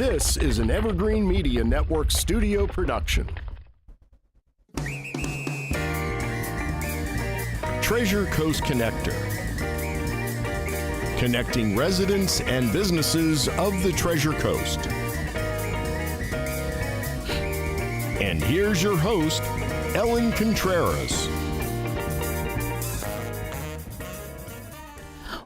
This is an Evergreen Media Network studio production. Treasure Coast Connector. Connecting residents and businesses of the Treasure Coast. And here's your host, Ellen Contreras.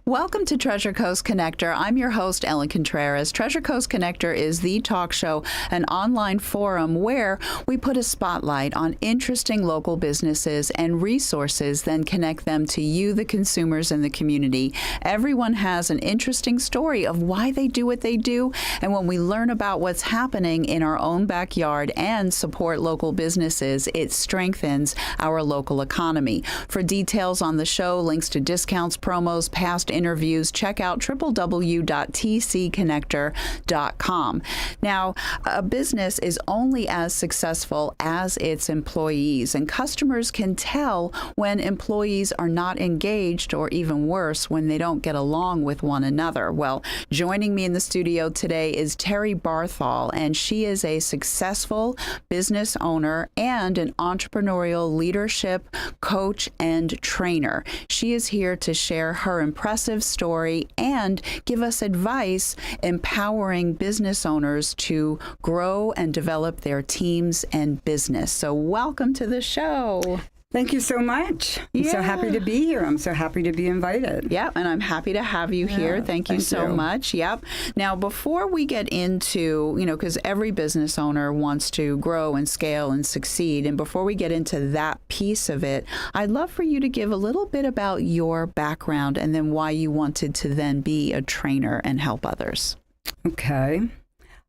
Welcome to Treasure Coast Connector. I'm your host, Ellen Contreras. Treasure Coast Connector is the talk show, an online forum where we put a spotlight on interesting local businesses and resources, then connect them to you, the consumers in the community. Everyone has an interesting story of why they do what they do, and when we learn about what's happening in our own backyard and support local businesses, it strengthens our local economy. For details on the show, links to discounts, promos, past interviews, check out www.tcconnector.com. Now, a business is only as successful as its employees, and customers can tell when employees are not engaged, or even worse, when they don't get along with one another. Well, joining me in the studio today is Terri Barthol, and she is a successful business owner and an entrepreneurial leadership coach and trainer. She is here to share her impressive story and give us advice empowering business owners to grow and develop their teams and business. So welcome to the show. Thank you so much. I'm so happy to be here. I'm so happy to be invited. Yep, and I'm happy to have you here. Thank you so much. Yep. Now, before we get into, because every business owner wants to grow and scale and succeed, and before we get into that piece of it, I'd love for you to give a little bit about your background and then why you wanted to then be a trainer and help others. Okay.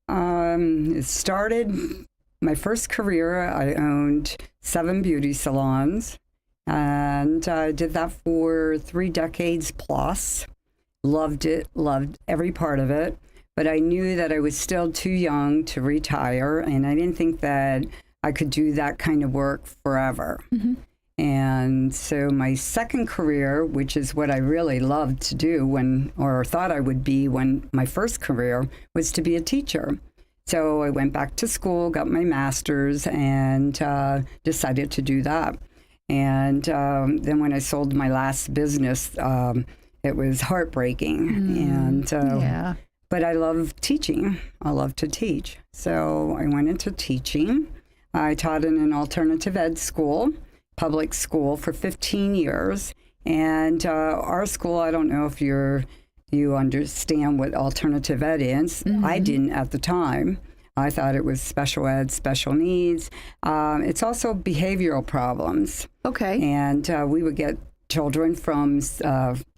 It started... My first career, I owned 7 beauty salons, and I did that for 3 decades plus. Loved it, loved every part of it, but I knew that I was still too young to retire, and I didn't think that I could do that kind of work forever. Mm-hmm. And so my second career, which is what I really loved to do or thought I would be when my first career, was to be a teacher. So I went back to school, got my master's, and decided to do that. And then when I sold my last business, it was heartbreaking. But I love teaching. I love to teach. So I went into teaching. I taught in an alternative ed school, public school, for 15 years. And our school, I don't know if you understand what alternative ed is. Mm-hmm. I didn't at the time. I thought it was special ed, special needs. It's also behavioral problems. Okay. And we would get children from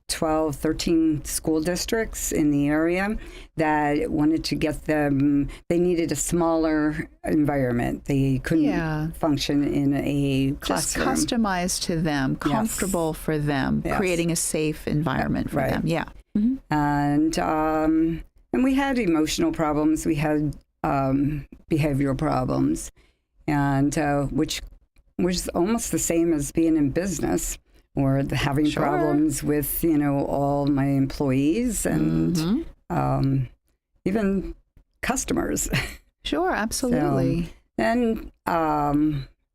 12, 13 school districts in the area that wanted to get them, they needed a smaller environment. They couldn't function in a classroom. Just customized to them, comfortable for them, creating a safe environment for them. Yeah. Mm-hmm. And we had emotional problems. We had behavioral problems, and which was almost the same as being in business or having problems with all my employees and even customers. Sure, absolutely. So, then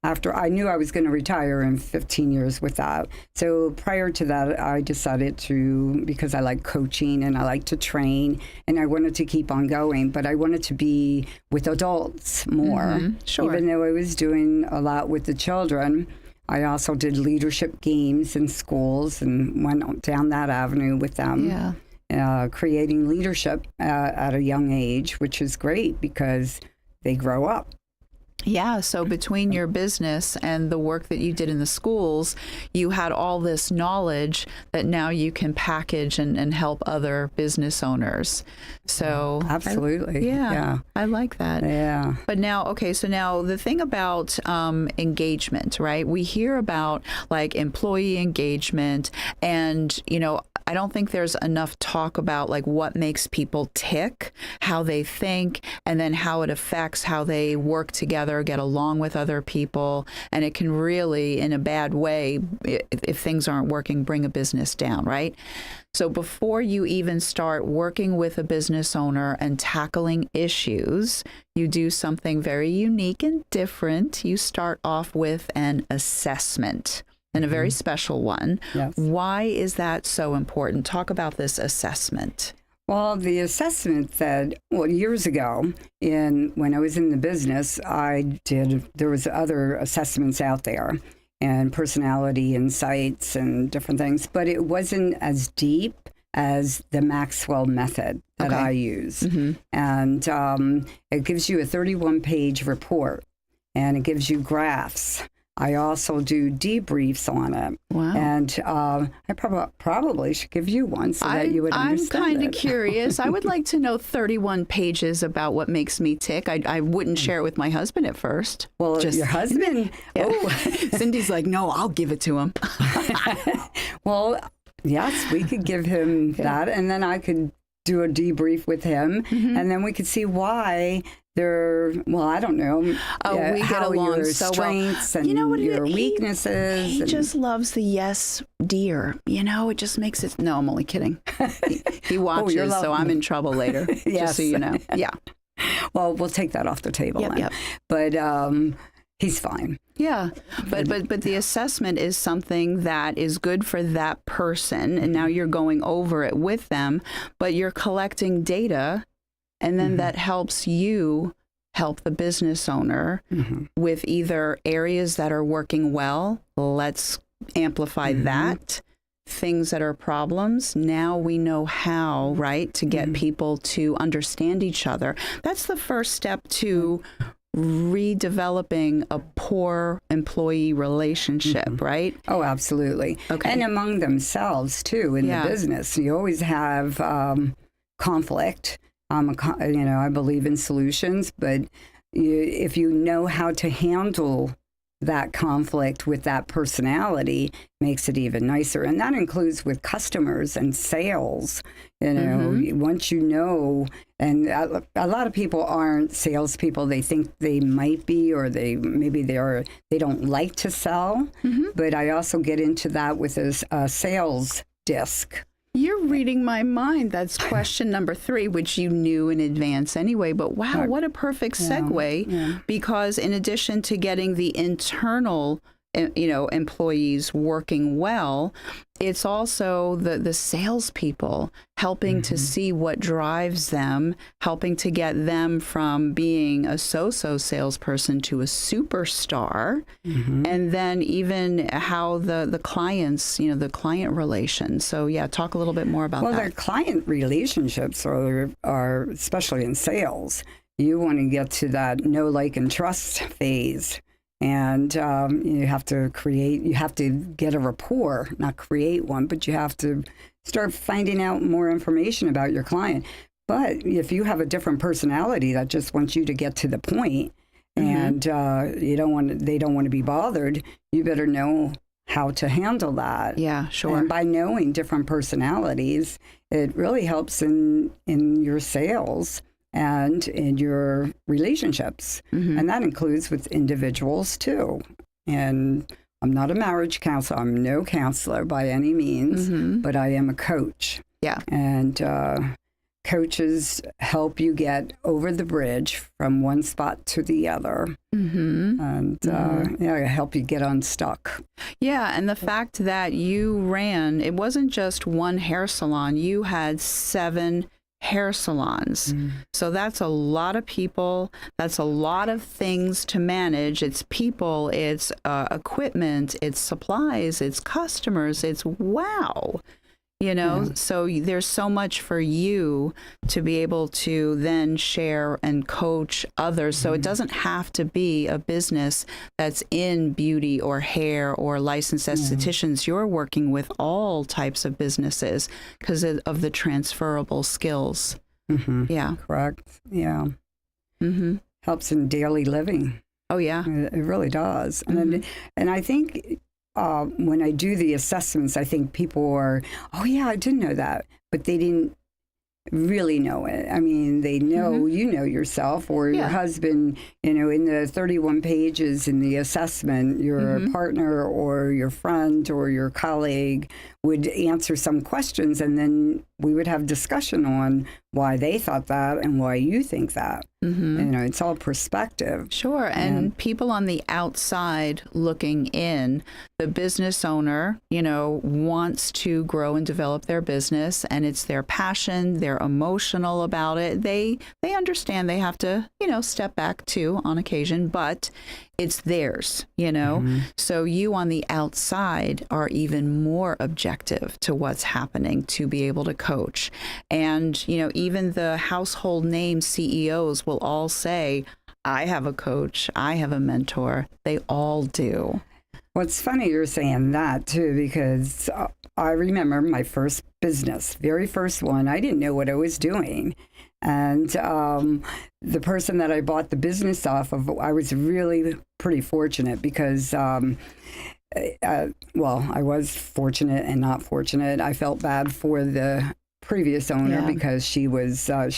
after I knew I was going to retire in 15 years with that. So prior to that, I decided because I like coaching and I like to train, and I wanted to keep on going, but I wanted to be with adults more. Mm-hmm. Sure. Even though I was doing a lot with the children, I also did leadership games in schools and went down that avenue with them, creating leadership at a young age, which is great because they grow up. Yeah, so between your business and the work that you did in the schools, you had all this knowledge that now you can package and help other business owners. So absolutely. I like that. Yeah. But now, so now the thing about engagement, right? We hear about like employee engagement, and I don't think there's enough talk about like what makes people tick, how they think, and then how it affects how they work together, get along with other people. And it can really, in a bad way, if things aren't working, bring a business down, right? So before you even start working with a business owner and tackling issues, you do something very unique and different. You start off with an assessment, and a very special one. Yes. Why is that so important? Talk about this assessment. Well, the assessment said, well, years ago, when I was in the business, there was other assessments out there, and personality insights and different things, but it wasn't as deep as the Maxwell method that I use. Mm-hmm. And it gives you a 31-page report, and it gives you graphs. I also do debriefs on it. Wow. And I probably should give you one so that you would understand I'm kind of it. curious. I would like to know 31 pages about what makes me tick. I wouldn't share it with my husband at first. Well, your husband? Yeah. Oh. Cindy's like, no, I'll give it to him. Well, yes, we could give him that, and then I could do a debrief with him, and then we could see why I don't know, we get how along your so well. strengths and You know what it your is? weaknesses. He just loves the yes dear. It just makes it. No, I'm only kidding. He watches, so I'm in trouble later. Just Yes. so you know. Yeah. Well, we'll take that off the table then. Yep. But he's fine. Yeah, but the assessment is something that is good for that person, and now you're going over it with them, but you're collecting data, and then that helps you help the business owner with either areas that are working well. Let's amplify that. Things that are problems. Now we know how, right, to get people to understand each other. That's the first step to redeveloping a poor employee relationship, right? Oh, absolutely. Okay. And among themselves, too, in the business. You always have conflict. I believe in solutions, but if you know how to handle that conflict with that personality, makes it even nicer. And that includes with customers and sales. Once you know, and a lot of people aren't salespeople. They think they might be, or they don't like to sell. But I also get into that with a sales disc. You're reading my mind. That's question number 3, which you knew in advance anyway. But wow, what a perfect segue. Because in addition to getting the internal, employees working well, it's also the salespeople helping to see what drives them, helping to get them from being a so-so salesperson to a superstar, and then even how the clients, the client relations. So talk a little bit more about that. Well, their client relationships are especially in sales. You want to get to that know, like, and trust phase. And you have to get a rapport, not create one, but you have to start finding out more information about your client. But if you have a different personality that just wants you to get to the point, and they don't want to be bothered, you better know how to handle that. Yeah, sure. And by knowing different personalities, it really helps in your sales and in your relationships. And that includes with individuals too. And I'm not a marriage counselor. I'm no counselor by any means, but I am a coach. Yeah. And coaches help you get over the bridge from one spot to the other. And help you get unstuck. Yeah, and the fact that you ran, it wasn't just one hair salon. You had 7 hair salons. So that's a lot of people. That's a lot of things to manage. It's people, it's equipment, it's supplies, it's customers. It's wow. So there's so much for you to be able to then share and coach others. So it doesn't have to be a business that's in beauty or hair or licensed estheticians. You're working with all types of businesses because of the transferable skills. Yeah. Correct. Yeah. Helps in daily living. Oh, yeah. It really does. And I think when I do the assessments, I think people are, oh yeah, I didn't know that, but they didn't really know it. I mean, they know you know yourself, or your husband, in the 31 pages in the assessment, your partner or your friend or your colleague would answer some questions, and then we would have discussion on why they thought that and why you think that. It's all perspective. Sure. And people on the outside looking in, the business owner, wants to grow and develop their business, and it's their passion. They're emotional about it. They understand they have to, step back too on occasion, but it's theirs, So you on the outside are even more objective to what's happening to be able to coach. And, even the household name CEOs will all say, I have a coach, I have a mentor. They all do. Well, it's funny you're saying that too, because I remember my first business, very first one. I didn't know what I was doing. And the person that I bought the business off of, I was really pretty fortunate because, I was fortunate and not fortunate. I felt bad for the previous owner because she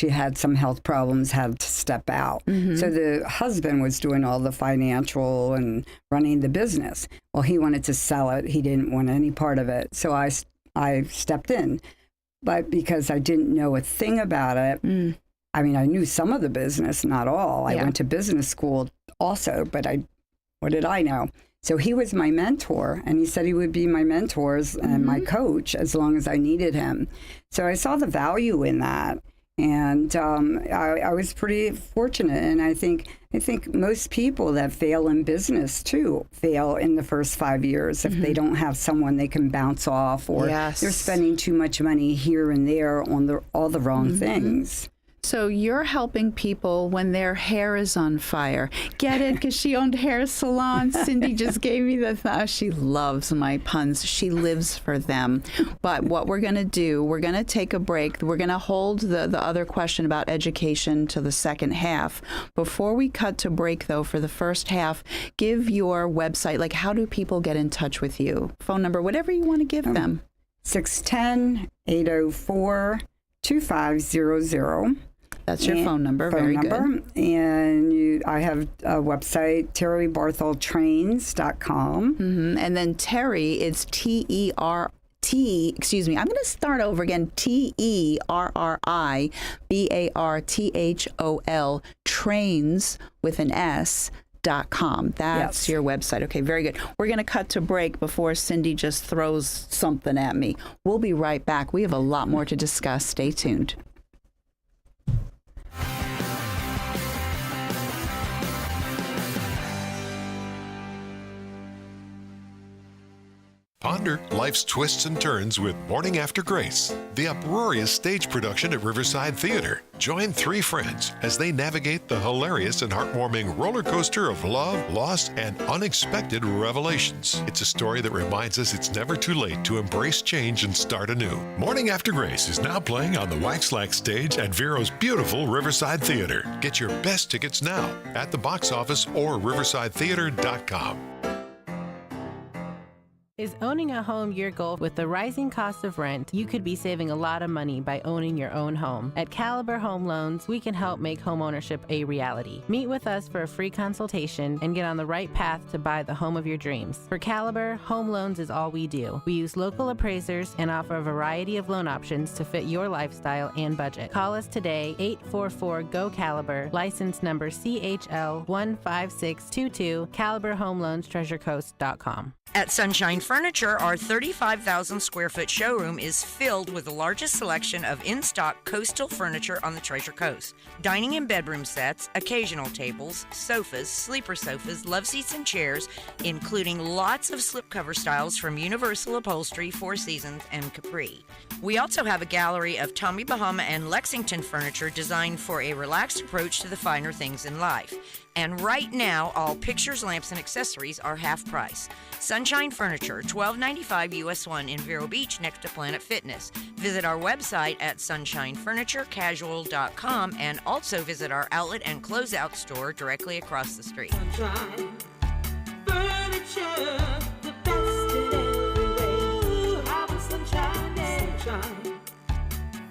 had some health problems, had to step out. So the husband was doing all the financial and running the business. Well, he wanted to sell it. He didn't want any part of it. So I stepped in. But because I didn't know a thing about it, I mean, I knew some of the business, not all. I went to business school also, but what did I know? So he was my mentor, and he said he would be my mentors and my coach as long as I needed him. So I saw the value in that, and I was pretty fortunate. And I think most people that fail in business too fail in the first 5 years if they don't have someone they can bounce off, or they're spending too much money here and there on all the wrong things. So you're helping people when their hair is on fire. Get it? Because she owned hair salons. Cindy just gave me she loves my puns. She lives for them. But what we're going to do, we're going to take a break. We're going to hold the other question about education to the second half. Before we cut to break, though, for the first half, give your website. Like, how do people get in touch with you? Phone number, whatever you want to give them. 610-804-2500. That's your phone number. Very good. And I have a website, terribartholtrains.com. And then Terri, it's T-E-R-T, I'm going to start over again, TerriBarthol, trains with an S.com. That's your website. Okay, very good. We're going to cut to break before Cindy just throws something at me. We'll be right back. We have a lot more to discuss. Stay tuned. Ponder life's twists and turns with Morning After Grace, the uproarious stage production at Riverside Theater. Join three friends as they navigate the hilarious and heartwarming roller coaster of love, loss, and unexpected revelations. It's a story that reminds us it's never too late to embrace change and start anew. Morning After Grace is now playing on the Waxlack stage at Vero's beautiful Riverside Theater. Get your best tickets now at the box office or riversidetheater.com. Is owning a home your goal? With the rising cost of rent, you could be saving a lot of money by owning your own home. At Caliber Home Loans, we can help make homeownership a reality. Meet with us for a free consultation and get on the right path to buy the home of your dreams. For Caliber, home loans is all we do. We use local appraisers and offer a variety of loan options to fit your lifestyle and budget. Call us today, 844-GO-CALIBER, license number CHL15622, CaliberHomeLoansTreasureCoast.com. At Sunshine Furniture, our 35,000 square foot showroom is filled with the largest selection of in-stock coastal furniture on the Treasure Coast. Dining and bedroom sets, occasional tables, sofas, sleeper sofas, love seats and chairs, including lots of slipcover styles from Universal Upholstery, Four Seasons, and Capri. We also have a gallery of Tommy Bahama and Lexington furniture designed for a relaxed approach to the finer things in life. And right now, all pictures, lamps, and accessories are half price. Sunshine Furniture, $12.95 US 1 in Vero Beach next to Planet Fitness. Visit our website at sunshinefurniturecasual.com and also visit our outlet and closeout store directly across the street. Sunshine Furniture, the best sunshine.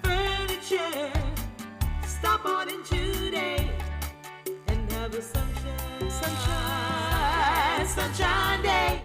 Furniture, stop on in today and have a sunshine day.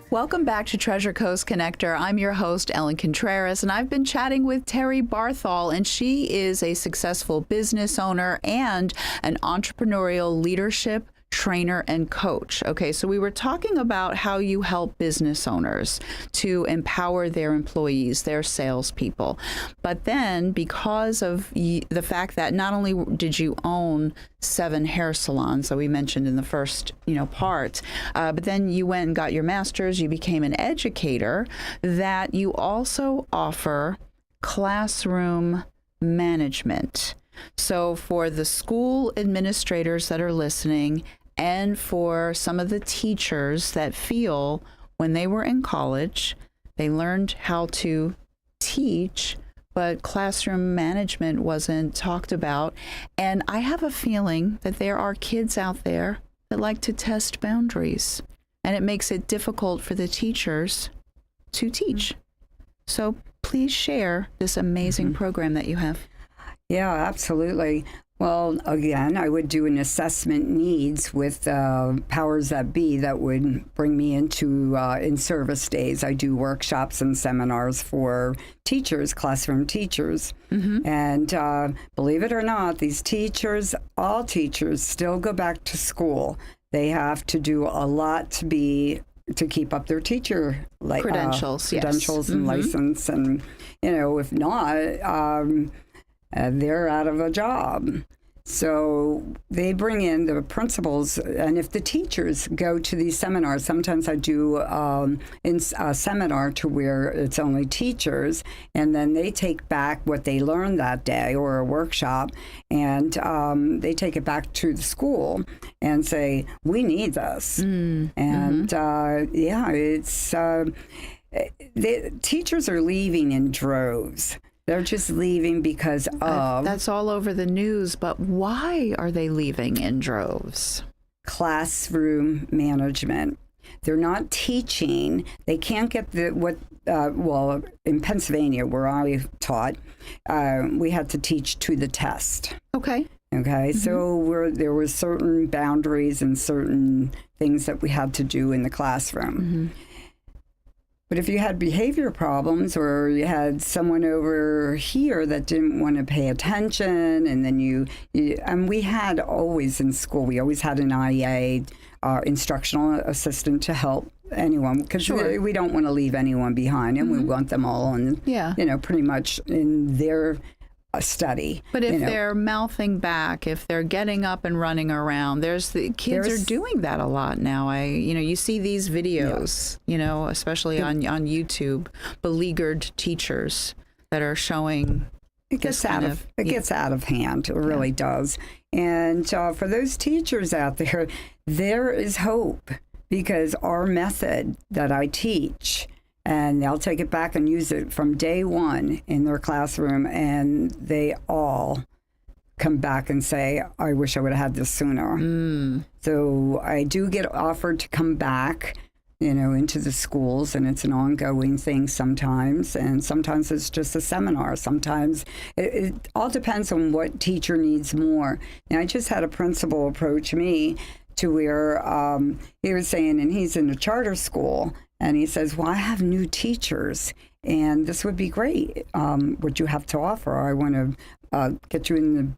Welcome back to Treasure Coast Connector. I'm your host, Ellen Contreras, and I've been chatting with Terri Barthol, and she is a successful business owner and an entrepreneurial leadership trainer and coach. Okay, so we were talking about how you help business owners to empower their employees, their salespeople. But then, because of the fact that not only did you own 7 hair salons that we mentioned in the first, part, but then you went and got your master's, you became an educator, that you also offer classroom management. So for the school administrators that are listening, and for some of the teachers that feel when they were in college, they learned how to teach, but classroom management wasn't talked about. And I have a feeling that there are kids out there that like to test boundaries, and it makes it difficult for the teachers to teach. So please share this amazing program that you have. Yeah, absolutely. Well, again, I would do an assessment needs with powers that be that would bring me into in-service days. I do workshops and seminars for teachers, classroom teachers. And believe it or not, these teachers, all teachers, still go back to school. They have to do a lot to keep up their teacher credentials, and license. And, if not, they're out of a job. So they bring in the principals, and if the teachers go to these seminars, sometimes I do a seminar to where it's only teachers, and then they take back what they learned that day or a workshop, and they take it back to the school and say, we need this. The teachers are leaving in droves. They're just leaving because of... That's all over the news, but why are they leaving in droves? Classroom management. They're not teaching. They can't get in Pennsylvania, where I taught, we had to teach to the test. Okay. So there were certain boundaries and certain things that we had to do in the classroom. But if you had behavior problems, or you had someone over here that didn't want to pay attention, and then and we had always in school, we always had an IEA, instructional assistant, to help anyone, because we don't want to leave anyone behind, and we want them all pretty much in their study. But if they're mouthing back, if they're getting up and running around, the kids are doing that a lot now. You see these videos, especially on YouTube, beleaguered teachers that are showing. It gets out of hand. It really does. And for those teachers out there, there is hope, because our method that I teach, and they'll take it back and use it from day one in their classroom, and they all come back and say, I wish I would have had this sooner. So I do get offered to come back, into the schools, and it's an ongoing thing sometimes, and sometimes it's just a seminar. Sometimes it all depends on what teacher needs more. And I just had a principal approach me to where he was saying, and he's in a charter school, and he says, well, I have new teachers, and this would be great. What you have to offer, I want to get you in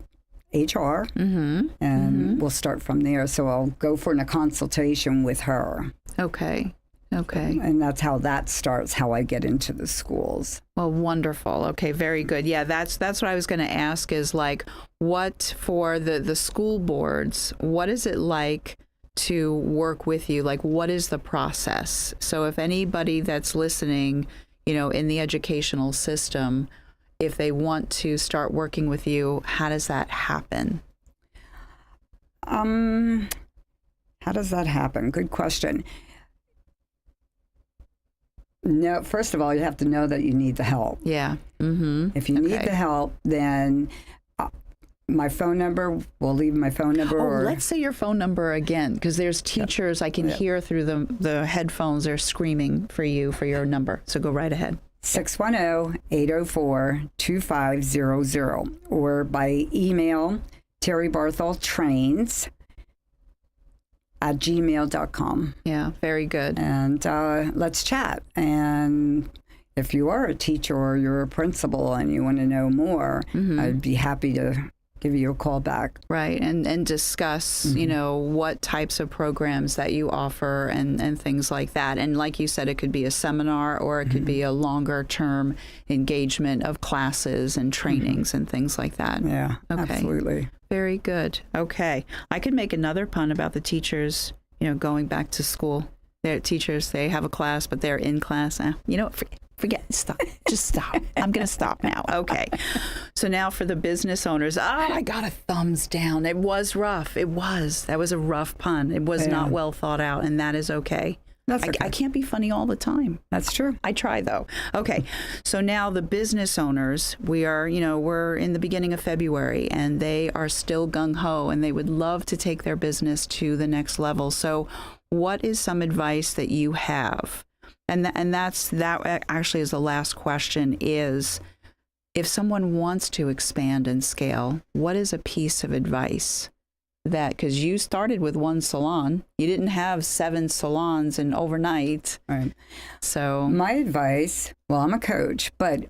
the HR, and we'll start from there. So I'll go for a consultation with her. Okay. And that's how that starts, how I get into the schools. Well, wonderful. Okay, very good. Yeah, that's what I was going to ask, is like, what for the school boards, what is it like to work with you? Like, what is the process? So if anybody that's listening, in the educational system, if they want to start working with you, how does that happen? How does that happen? Good question. No, first of all, you have to know that you need the help. Yeah. If you need the help, then my phone number, we'll leave my phone number. Oh, let's say your phone number again, because there's teachers I can hear through the headphones. They're screaming for you for your number. So go right ahead. 610-804-2500, or by email, Terri Barthol Trains @gmail.com. Yeah, very good. And let's chat. And if you are a teacher or you're a principal and you want to know more, I'd be happy to give you a call back. Right, and discuss, what types of programs that you offer and things like that. And like you said, it could be a seminar or it could be a longer term engagement of classes and trainings and things like that. Yeah, okay. Absolutely. Very good. Okay. I could make another pun about the teachers, going back to school. They're teachers, they have a class, but they're in class. Forget, stop. Just stop. I'm going to stop now. Okay. So now for the business owners. I got a thumbs down. It was rough. That was a rough pun. It was not well thought out, and that is okay. That's okay. I can't be funny all the time. That's true. I try, though. Okay. So now the business owners, we're in the beginning of February, and they are still gung-ho, and they would love to take their business to the next level. So what is some advice that you have? And that actually is the last question, is if someone wants to expand and scale, what is a piece of advice that, because you started with one salon, you didn't have 7 salons and overnight. Right. So my advice, well, I'm a coach, but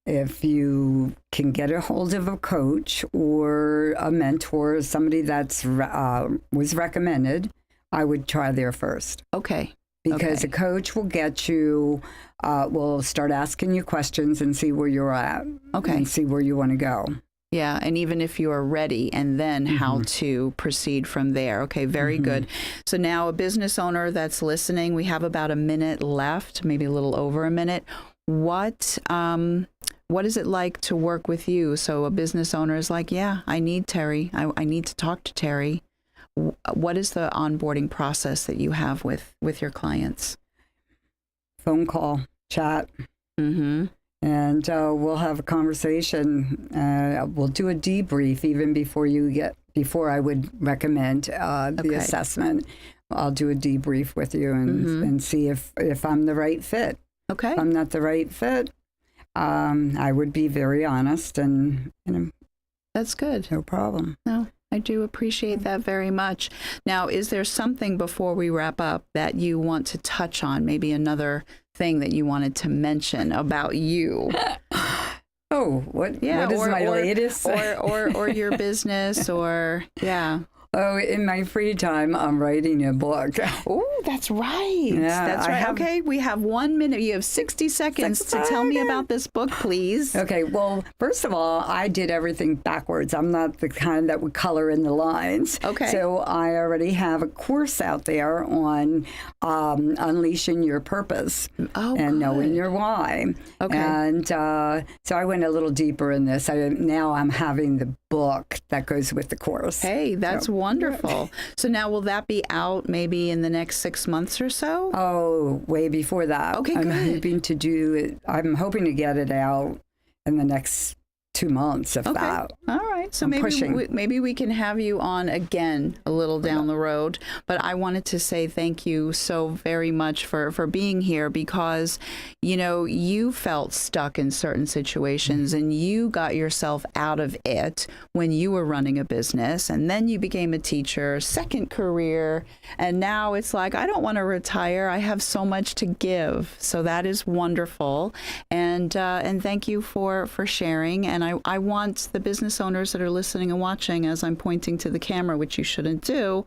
if you can get a hold of a coach or a mentor, somebody that's was recommended, I would try there first. Okay. Because a coach will get you, will start asking you questions and see where you're at. Okay. And see where you want to go. Yeah, and even if you are ready, and then how to proceed from there. Okay, very good. So now a business owner that's listening, we have about a minute left, maybe a little over a minute. What is it like to work with you? So a business owner is like, yeah, I need Terri. I need to talk to Terri. What is the onboarding process that you have with your clients? Phone call, chat. And we'll have a conversation. We'll do a debrief even before I would recommend the assessment. I'll do a debrief with you and see if I'm the right fit. Okay. If I'm not the right fit, I would be very honest and that's good. No problem. No, I do appreciate that very much. Now, is there something before we wrap up that you want to touch on? Maybe another thing that you wanted to mention about you? What is my latest? or your business, or Oh, in my free time, I'm writing a book. Oh, that's right. Yeah, that's right. Okay, we have 1 minute. You have 60 seconds to tell me about this book, please. Okay, well, first of all, I did everything backwards. I'm not the kind that would color in the lines. Okay. So I already have a course out there on unleashing your purpose and knowing your why. Okay. And so I went a little deeper in this. Now I'm having the book that goes with the course. Hey, that's wonderful. So now will that be out maybe in the next 6 months or so? Oh, way before that. Okay, I'm good. hoping to do it. I'm hoping to get it out in the next 2 months, if that. All right. So I'm maybe pushing. maybe we can have you on again a little down the road. But I wanted to say thank you so very much for being here, because, you felt stuck in certain situations and you got yourself out of it when you were running a business, and then you became a teacher, second career, and now it's like, I don't want to retire. I have so much to give. So that is wonderful. And thank you for sharing. And I want the business owners that are listening and watching, as I'm pointing to the camera, which you shouldn't do,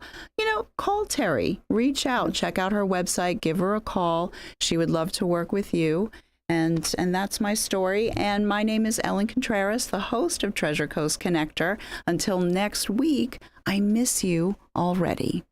call Terri, reach out, check out her website, give her a call. She would love to work with you. And that's my story. And my name is Ellen Contreras, the host of Treasure Coast Connector. Until next week, I miss you already.